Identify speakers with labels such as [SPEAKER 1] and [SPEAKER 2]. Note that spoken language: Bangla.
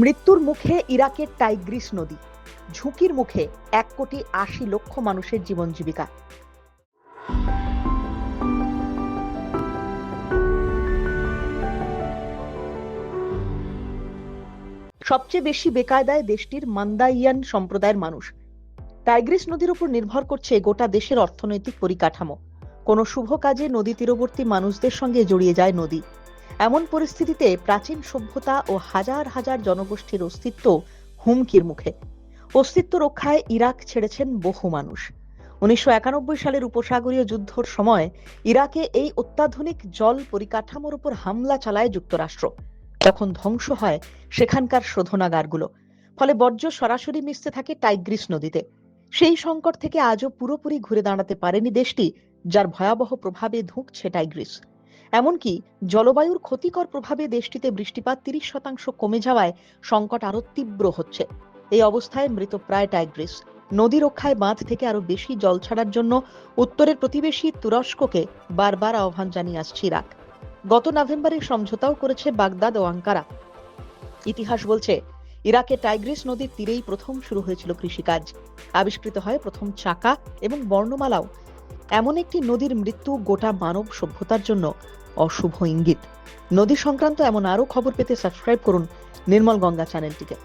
[SPEAKER 1] মৃত্যুর মুখে ইরাকের টাইগ্রিস নদী, ঝুঁকির মুখে 1,80,00,000 মানুষের জীবন জীবিকা। সবচেয়ে বেশি বেকায়দায় দেশটির মান্দাইয়ান সম্প্রদায়ের মানুষ। টাইগ্রিস নদীর উপর নির্ভর করছে গোটা দেশের অর্থনৈতিক পরিকাঠামো। কোনো শুভ কাজে নদী তীরবর্তী মানুষদের সঙ্গে জড়িয়ে যায় নদী। এমন পরিস্থিতিতে প্রাচীন সভ্যতা ও হাজার হাজার জনগোষ্ঠীর অস্তিত্ব হুমকির মুখে। অস্তিত্ব রক্ষায় ইরাক ছেড়েছেন বহু মানুষ। 1991 সালের উপসাগরীয় যুদ্ধের সময় ইরাকে এই অত্যাধুনিক জল পরিকাঠামোর উপর হামলা চালায় যুক্তরাষ্ট্র। তখন ধ্বংস হয় সেখানকার শোধনাগারগুলো। ফলে বর্জ্য সরাসরি মিশতে থাকে টাইগ্রিস নদীতে। সেই সংকট থেকে আজও পুরোপুরি ঘুরে দাঁড়াতে পারেনি দেশটি, যার ভয়াবহ প্রভাবে ধুঁকছে টাইগ্রিস। এমনকি জলবায়ুর ক্ষতিকর প্রভাবে দেশটিতে বৃষ্টিপাত 30% কমে যাওয়ায় সংকট আরো তীব্র হচ্ছে। এই অবস্থায় মৃতপ্রায় টাইগ্রিস নদী রক্ষায় বাঁধ থেকে আরো বেশি জল ছাড়ার জন্য উত্তরের প্রতিবেশী তুরস্ককে বারবার আহ্বান জানিয়ে আসছে ইরাক। গত নভেম্বরে সমঝোতাও করেছে বাগদাদ ও আঙ্কারা। ইতিহাস বলছে ইরাকে টাইগ্রিস নদীর তীরেই প্রথম শুরু হয়েছিল কৃষিকাজ। আবিষ্কৃত হয় প্রথম চাকা এবং বর্ণমালাও। এমন একটি নদীর মৃত্যু গোটা মানব সভ্যতার জন্য অশুভ ইঙ্গিত। নদী সংক্রান্ত এমন আরো খবর পেতে সাবস্ক্রাইব করুন নির্মল গঙ্গা চ্যানেলটিকে।